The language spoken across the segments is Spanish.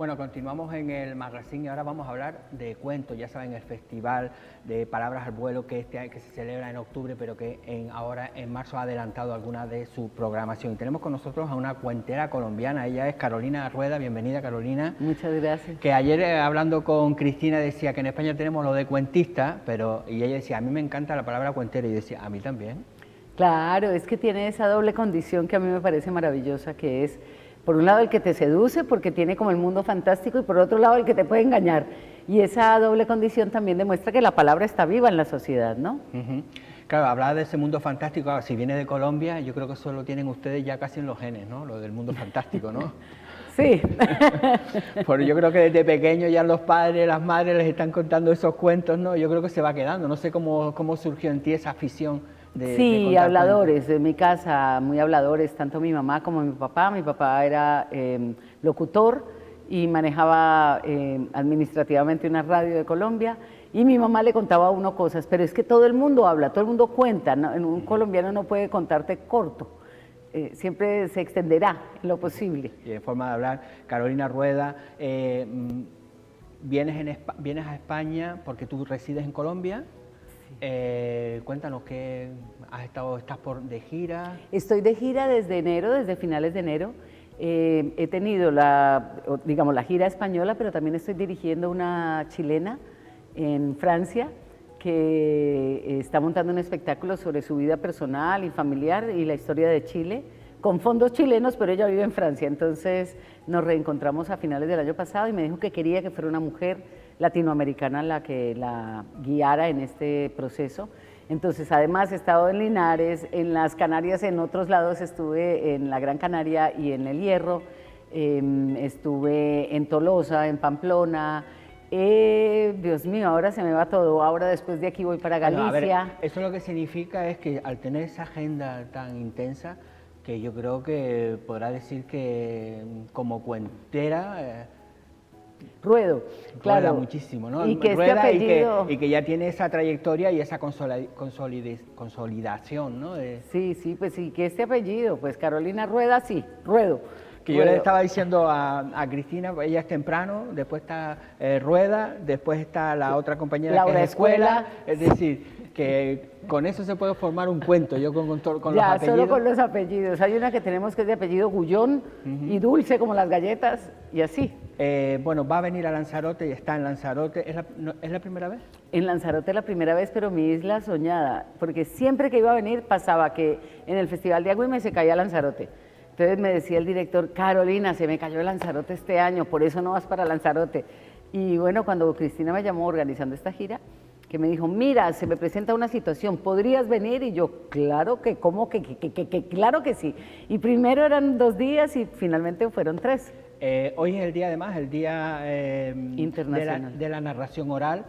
Bueno, continuamos en el magazine y ahora vamos a hablar de cuentos. Ya saben, el festival de Palabras al Vuelo que que se celebra en octubre, pero que ahora en marzo ha adelantado alguna de su programación. Y tenemos con nosotros a una cuentera colombiana, ella es Carolina Rueda. Bienvenida, Carolina. Muchas gracias. Que ayer hablando con Cristina decía que en España tenemos lo de cuentista, y ella decía, a mí me encanta la palabra cuentera, y decía, a mí también. Claro, es que tiene esa doble condición que a mí me parece maravillosa, que es, por un lado, el que te seduce porque tiene como el mundo fantástico, y por otro lado, el que te puede engañar. Y esa doble condición también demuestra que la palabra está viva en la sociedad, ¿no? Claro, hablar de ese mundo fantástico, si viene de Colombia, yo creo que eso lo tienen ustedes ya casi en los genes, ¿no? Lo del mundo fantástico, ¿no? Sí. Porque yo creo que desde pequeños ya los padres, las madres les están contando esos cuentos, ¿no? Yo creo que se va quedando. No sé cómo surgió en ti esa afición de contar habladores, cuentos. en mi casa, muy habladores, tanto mi mamá como mi papá. Mi papá era locutor y manejaba administrativamente una radio de Colombia, y mi mamá le contaba a uno cosas, pero es que todo el mundo habla, todo el mundo cuenta, ¿no? Un colombiano no puede contarte corto. Siempre se extenderá en lo posible. Y en forma de hablar, Carolina Rueda, vienes a España porque tú resides en Colombia. Sí. Cuéntanos que estás de gira. Estoy de gira desde enero, desde finales de enero. He tenido la gira española, pero también estoy dirigiendo una chilena en Francia, que está montando un espectáculo sobre su vida personal y familiar y la historia de Chile, con fondos chilenos, pero ella vive en Francia. Entonces nos reencontramos a finales del año pasado y me dijo que quería que fuera una mujer latinoamericana la que la guiara en este proceso. Entonces, además he estado en Linares, en las Canarias, en otros lados estuve en la Gran Canaria y en El Hierro, estuve en Tolosa, en Pamplona. Dios mío, ahora se me va todo. Ahora después de aquí voy para Galicia. Bueno, a ver, eso lo que significa es que al tener esa agenda tan intensa, que yo creo que podrá decir que como cuentera rueda muchísimo, ¿no? Y que rueda apellido... y que ya tiene esa trayectoria y esa consolidación, ¿no? Sí, pues sí, que este apellido, pues Carolina Rueda, sí, ruedo. Que yo le estaba diciendo a Cristina, ella es temprano, después está Rueda, después está la otra compañera Laura que es Escuela, es decir, que con eso se puede formar un cuento, yo con los apellidos. Ya, solo con los apellidos. Hay una que tenemos que es de apellido Gullón y dulce como las galletas y así. Bueno, va a venir a Lanzarote y está en Lanzarote. ¿Es la primera vez? En Lanzarote la primera vez, pero mi isla soñada, porque siempre que iba a venir pasaba que en el Festival de Agüime se caía Lanzarote. Entonces me decía el director, Carolina, se me cayó Lanzarote este año, por eso no vas para Lanzarote. Y bueno, cuando Cristina me llamó organizando esta gira, que me dijo, mira, se me presenta una situación, ¿podrías venir? Y yo, claro que, ¿cómo que claro que sí. Y primero eran 2 días y finalmente fueron 3. Hoy es el día, además, el Día Internacional de la Narración Oral,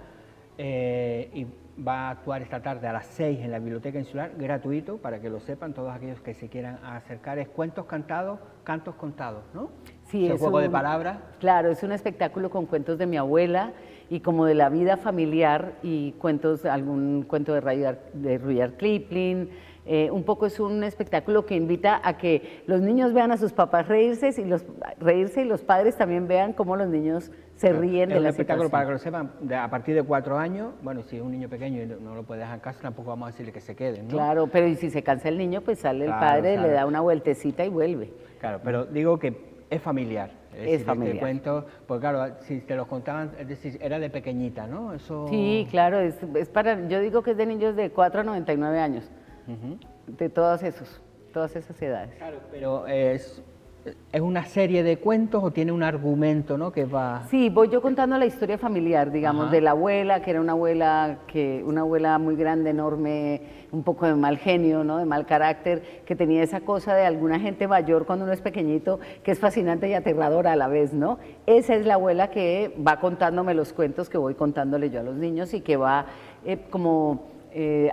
y va a actuar esta tarde a las 6 en la Biblioteca Insular, gratuito, para que lo sepan todos aquellos que se quieran acercar. Es cuentos cantados, cantos contados, ¿no? Sí, es juego de palabras. Claro, es un espectáculo con cuentos de mi abuela y como de la vida familiar, y cuentos, algún cuento de Rudyard Kipling. Un poco es un espectáculo que invita a que los niños vean a sus papás reírse y los padres también vean cómo los niños se ríen de la situación. Es un espectáculo, para que lo sepan, a partir de 4 años, bueno, si es un niño pequeño y no lo puede dejar en casa, tampoco vamos a decirle que se quede, ¿no? Claro, pero y si se cansa el niño, pues sale el padre, le da una vueltecita y vuelve. Claro, pero digo que es familiar. Es familiar. Te cuento, porque claro, si te los contaban, es decir, era de pequeñita, ¿no? Eso... Sí, claro, es para, yo digo que es de niños de 4 a 99 años. De todas esas edades. Claro, pero ¿es una serie de cuentos o tiene un argumento, ¿no? Que va... Sí, voy yo contando la historia familiar, digamos, de la abuela, que era una abuela muy grande, enorme, un poco de mal genio, ¿no? De mal carácter, que tenía esa cosa de alguna gente mayor cuando uno es pequeñito, que es fascinante y aterradora a la vez, ¿no? Esa es la abuela que va contándome los cuentos que voy contándole yo a los niños y que va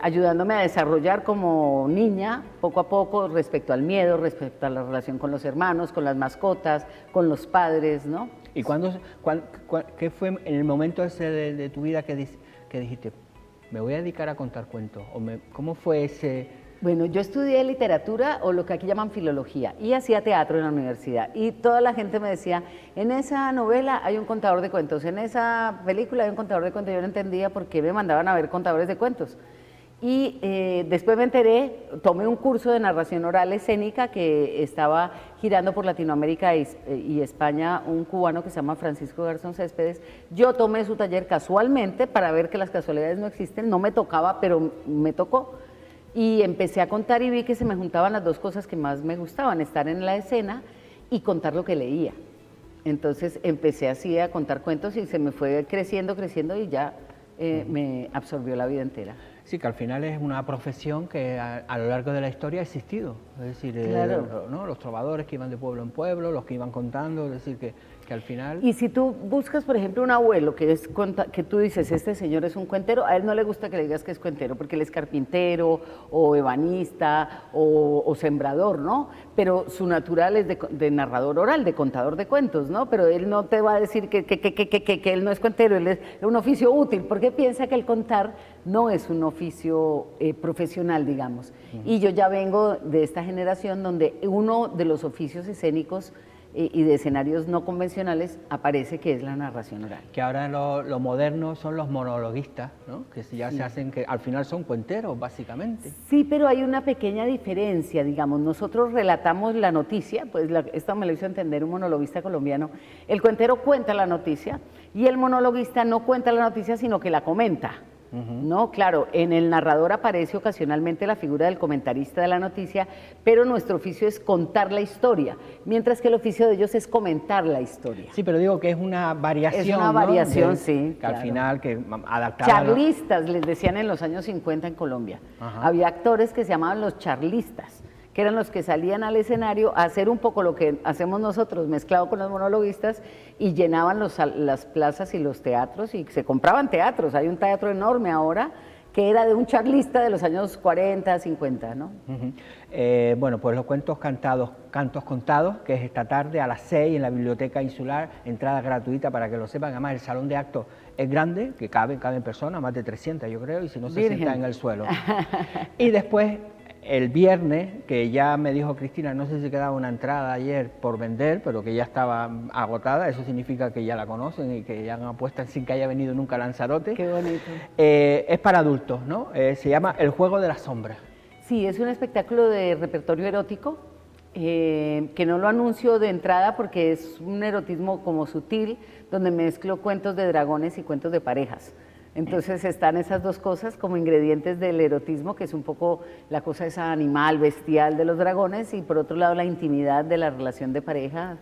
ayudándome a desarrollar como niña, poco a poco, respecto al miedo, respecto a la relación con los hermanos, con las mascotas, con los padres, ¿no? ¿Y qué fue en el momento ese de tu vida que dijiste, me voy a dedicar a contar cuentos? ¿Cómo fue ese Bueno, yo estudié literatura o lo que aquí llaman filología y hacía teatro en la universidad y toda la gente me decía, en esa novela hay un contador de cuentos, en esa película hay un contador de cuentos. Yo no entendía por qué me mandaban a ver contadores de cuentos. Y después me enteré, tomé un curso de narración oral escénica que estaba girando por Latinoamérica y España, un cubano que se llama Francisco Garzón Céspedes. Yo tomé su taller casualmente para ver que las casualidades no existen, no me tocaba, pero me tocó. Y empecé a contar y vi que se me juntaban las dos cosas que más me gustaban, estar en la escena y contar lo que leía. Entonces empecé así a contar cuentos y se me fue creciendo y ya me absorbió la vida entera. Sí, que al final es una profesión que a lo largo de la historia ha existido. Es decir, claro. ¿no? Los trovadores que iban de pueblo en pueblo, los que iban contando, es decir, que al final... Y si tú buscas, por ejemplo, un abuelo que tú dices, este señor es un cuentero, a él no le gusta que le digas que es cuentero, porque él es carpintero, o ebanista, o sembrador, ¿no? Pero su natural es de narrador oral, de contador de cuentos, ¿no? Pero él no te va a decir que él no es cuentero, él es un oficio útil, porque piensa que el contar no es un oficio profesional, digamos. Y yo ya vengo de esta generación donde uno de los oficios escénicos y de escenarios no convencionales aparece, que es la narración oral. Que ahora lo moderno son los monologuistas, ¿no? Que ya se hacen, que al final son cuenteros, básicamente. Sí, pero hay una pequeña diferencia, digamos, nosotros relatamos la noticia, pues esto me lo hizo entender un monologuista colombiano, el cuentero cuenta la noticia y el monologuista no cuenta la noticia, sino que la comenta. No, claro, en el narrador aparece ocasionalmente la figura del comentarista de la noticia, pero nuestro oficio es contar la historia, mientras que el oficio de ellos es comentar la historia. Sí, pero digo que es una variación. Es una variación, ¿no? sí. Que claro. al final, que adaptada. Charlistas, les decían en los años 50 en Colombia. Ajá. Había actores que se llamaban los charlistas, que eran los que salían al escenario a hacer un poco lo que hacemos nosotros, mezclado con los monologuistas, y llenaban las plazas y los teatros, y se compraban teatros. Hay un teatro enorme ahora que era de un charlista de los años 40, 50, ¿no? Bueno, pues los cuentos cantados, Cantos Contados, que es esta tarde a las 6 en la Biblioteca Insular, entrada gratuita para que lo sepan. Además, el salón de actos es grande, que caben personas, más de 300 yo creo, y si no se sienta en el suelo. Y después, el viernes, que ya me dijo Cristina, no sé si quedaba una entrada ayer por vender, pero que ya estaba agotada, eso significa que ya la conocen y que ya han apuesto sin que haya venido nunca a Lanzarote. Qué bonito. Es para adultos, ¿no? Se llama El Juego de las Sombras. Sí, es un espectáculo de repertorio erótico, que no lo anuncio de entrada porque es un erotismo como sutil, donde mezclo cuentos de dragones y cuentos de parejas. Entonces están esas dos cosas como ingredientes del erotismo, que es un poco la cosa esa animal, bestial de los dragones, y por otro lado la intimidad de la relación de pareja,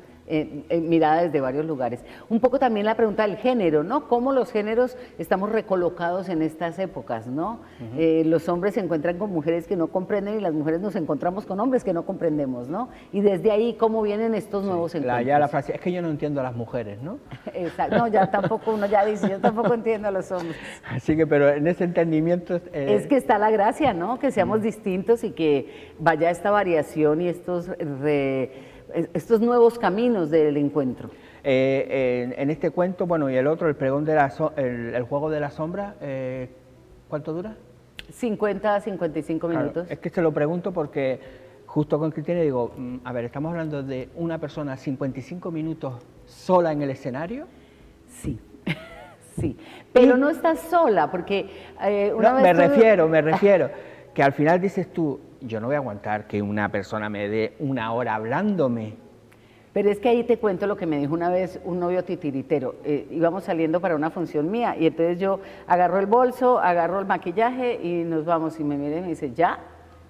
mirada desde varios lugares. Un poco también la pregunta del género, ¿no? Cómo los géneros estamos recolocados en estas épocas, ¿no? Los hombres se encuentran con mujeres que no comprenden y las mujeres nos encontramos con hombres que no comprendemos, ¿no? Y desde ahí, ¿cómo vienen estos nuevos encuentros? Ya la frase, es que yo no entiendo a las mujeres, ¿no? Exacto, no, ya tampoco, uno ya dice, yo tampoco entiendo a los hombres. Así que, pero en ese entendimiento... Es que está la gracia, ¿no? Que seamos distintos y que vaya esta variación y estos nuevos caminos del encuentro. En este cuento, bueno, y el otro, el pregón de el juego de la sombra, ¿cuánto dura? 50 a 55 minutos. Claro, es que se lo pregunto porque justo con Cristina digo, a ver, ¿estamos hablando de una persona 55 minutos sola en el escenario? Sí, sí, pero no estás sola, porque una no, vez me refiero, que al final dices tú, yo no voy a aguantar que una persona me dé una hora hablándome. Pero es que ahí te cuento lo que me dijo una vez un novio titiritero. Íbamos saliendo para una función mía y entonces yo agarro el bolso, agarro el maquillaje y nos vamos. Y me mira y me dice, ¿ya?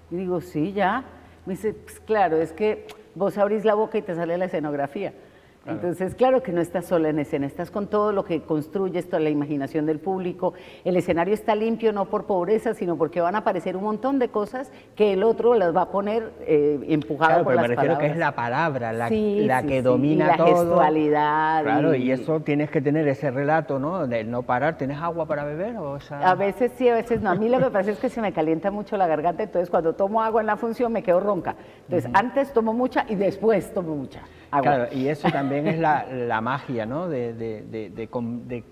Y digo, sí, ya. Me dice, pues claro, es que vos abrís la boca y te sale la escenografía. Claro. Entonces, claro que no estás sola en escena, estás con todo lo que construyes, toda la imaginación del público. El escenario está limpio no por pobreza, sino porque van a aparecer un montón de cosas que el otro las va a poner empujado por las palabras. Claro, pero me refiero que es la palabra la que sí, domina y la todo. gestualidad. Claro, y eso tienes que tener ese relato, ¿no? De no parar. ¿Tienes agua para beber? O esa... A veces sí, a veces no. A mí lo que pasa es que se me calienta mucho la garganta, entonces cuando tomo agua en la función me quedo ronca. Entonces, antes tomo mucha y después tomo mucha agua. Claro, y eso también es la magia, ¿no? De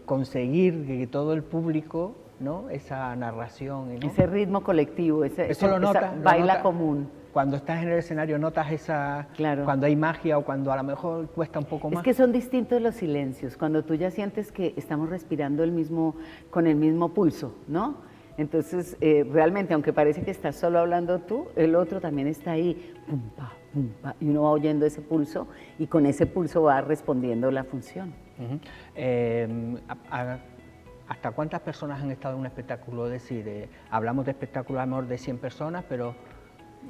conseguir que todo el público ¿no? Esa narración, ¿no? Ese ritmo colectivo, Eso lo esa notas, baila común. Cuando estás en el escenario notas esa, Claro. cuando hay magia o cuando a lo mejor cuesta un poco más. Es que son distintos los silencios, cuando tú ya sientes que estamos respirando con el mismo pulso, ¿no? Entonces, realmente, aunque parece que estás solo hablando tú, el otro también está ahí, pum, pa, y uno va oyendo ese pulso y con ese pulso va respondiendo la función. ¿Hasta cuántas personas han estado en un espectáculo? Es decir, hablamos de espectáculos a lo mejor de 100 personas, pero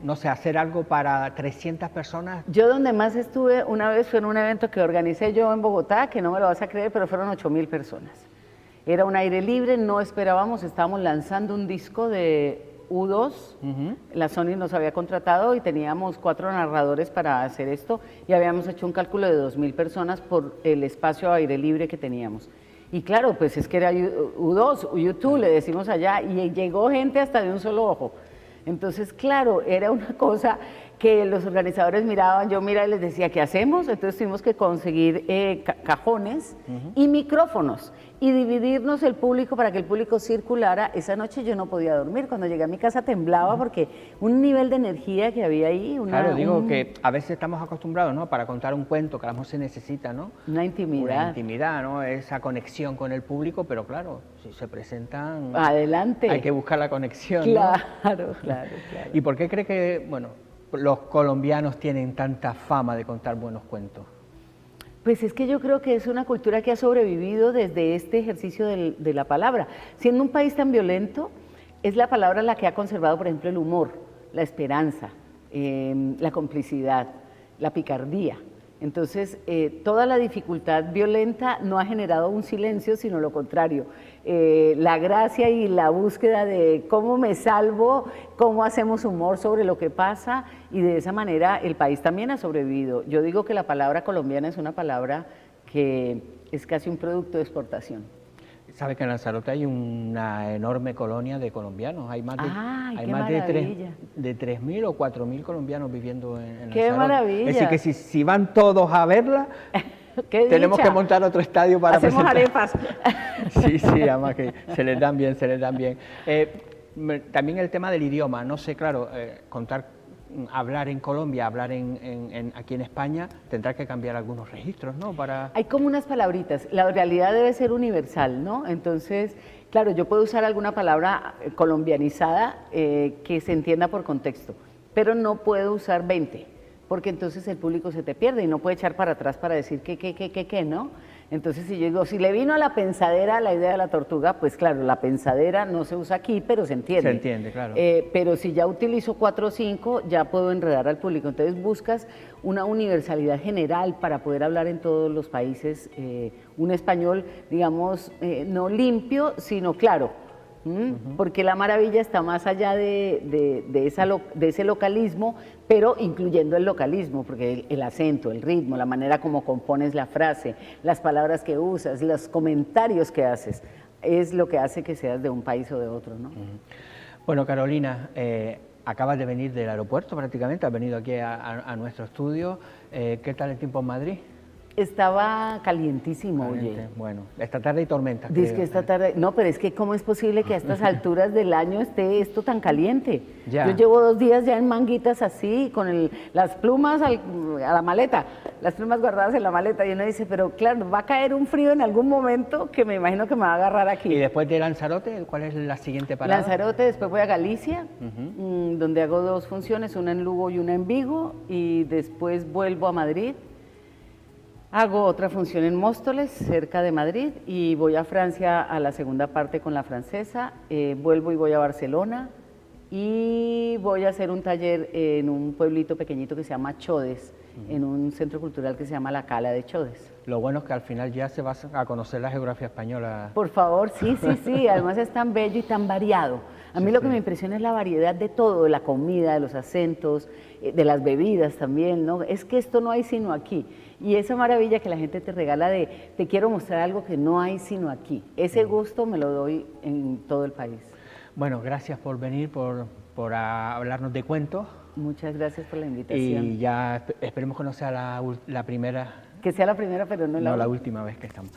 no sé, hacer algo para 300 personas. Yo donde más estuve una vez fue en un evento que organicé yo en Bogotá, que no me lo vas a creer, pero fueron 8.000 personas. Era un aire libre, no esperábamos, estábamos lanzando un disco de U2, la Sony nos había contratado y teníamos 4 narradores para hacer esto y habíamos hecho un cálculo de 2.000 personas por el espacio aire libre que teníamos. Y claro, pues es que era U2, U2 le decimos allá, y llegó gente hasta de un solo ojo. Entonces, claro, era una cosa que los organizadores miraban, yo miraba y les decía, ¿qué hacemos? Entonces tuvimos que conseguir cajones y micrófonos y dividirnos el público para que el público circulara. Esa noche yo no podía dormir, cuando llegué a mi casa temblaba porque un nivel de energía que había ahí. Claro, digo que a veces estamos acostumbrados, ¿no? Para contar un cuento, que a lo mejor se necesita, ¿no? Una intimidad. Una intimidad, ¿no? Esa conexión con el público, pero claro, si se presentan... Adelante. Hay que buscar la conexión, claro, ¿no? Claro. ¿Y por qué cree que, bueno, los colombianos tienen tanta fama de contar buenos cuentos? Pues es que yo creo que es una cultura que ha sobrevivido desde este ejercicio de la palabra. Siendo un país tan violento, es la palabra la que ha conservado, por ejemplo, el humor, la esperanza, la complicidad, la picardía. Entonces, toda la dificultad violenta no ha generado un silencio, sino lo contrario. La gracia y la búsqueda de cómo me salvo, cómo hacemos humor sobre lo que pasa, y de esa manera el país también ha sobrevivido. Yo digo que la palabra colombiana es una palabra que es casi un producto de exportación. Sabe que en Lanzarote hay una enorme colonia de colombianos, hay más de, ¡Ay, de 3.000 o 4.000 colombianos viviendo en Lanzarote. ¡Qué maravilla! Es decir, que si van todos a verla, tenemos que montar otro estadio para Hacemos presentar. arepas. Sí, además que se les dan bien. También el tema del idioma, no sé, claro, hablar en Colombia, hablar aquí en España, tendrá que cambiar algunos registros, ¿no? Hay como unas palabritas, la realidad debe ser universal, ¿no? Entonces, claro, yo puedo usar alguna palabra colombianizada que se entienda por contexto, pero no puedo usar 20, porque entonces el público se te pierde y no puede echar para atrás para decir qué, ¿no? Entonces, si yo digo, si le vino a la pensadera la idea de la tortuga, pues claro, la pensadera no se usa aquí, pero se entiende. Se entiende, claro. Pero si ya utilizo 4 o 5, ya puedo enredar al público. Entonces, buscas una universalidad general para poder hablar en todos los países, un español, digamos, no limpio, sino claro. Porque la maravilla está más allá de ese localismo, pero incluyendo el localismo, porque el acento, el ritmo, la manera como compones la frase, las palabras que usas, los comentarios que haces, es lo que hace que seas de un país o de otro, ¿no? Bueno, Carolina, acabas de venir del aeropuerto prácticamente, has venido aquí a nuestro estudio. ¿Qué tal el tiempo en Madrid? Estaba calientísimo, oye. Bueno, esta tarde hay tormenta. Dice que esta tarde, no, pero es que ¿cómo es posible que a estas alturas del año esté esto tan caliente? Ya. Yo llevo 2 días ya en manguitas así, con las plumas a la maleta, las plumas guardadas en la maleta, y uno dice, pero claro, va a caer un frío en algún momento que me imagino que me va a agarrar aquí. ¿Y después de Lanzarote, cuál es la siguiente parada? Lanzarote, después voy a Galicia, donde hago 2 funciones, una en Lugo y una en Vigo, y después vuelvo a Madrid. Hago otra función en Móstoles, cerca de Madrid, y voy a Francia a la segunda parte con la francesa, vuelvo y voy a Barcelona, y voy a hacer un taller en un pueblito pequeñito que se llama Chodes, en un centro cultural que se llama La Cala de Chodes. Lo bueno es que al final ya se va a conocer la geografía española. Por favor, sí, además es tan bello y tan variado. A mí lo que me impresiona es la variedad de todo, de la comida, de los acentos, de las bebidas también, ¿no? Es que esto no hay sino aquí. Y esa maravilla que la gente te regala de, te quiero mostrar algo que no hay sino aquí. Ese gusto me lo doy en todo el país. Bueno, gracias por venir, por hablarnos de cuentos. Muchas gracias por la invitación. Y ya esperemos que no sea la primera. Que sea la primera, pero no la última vez que estamos.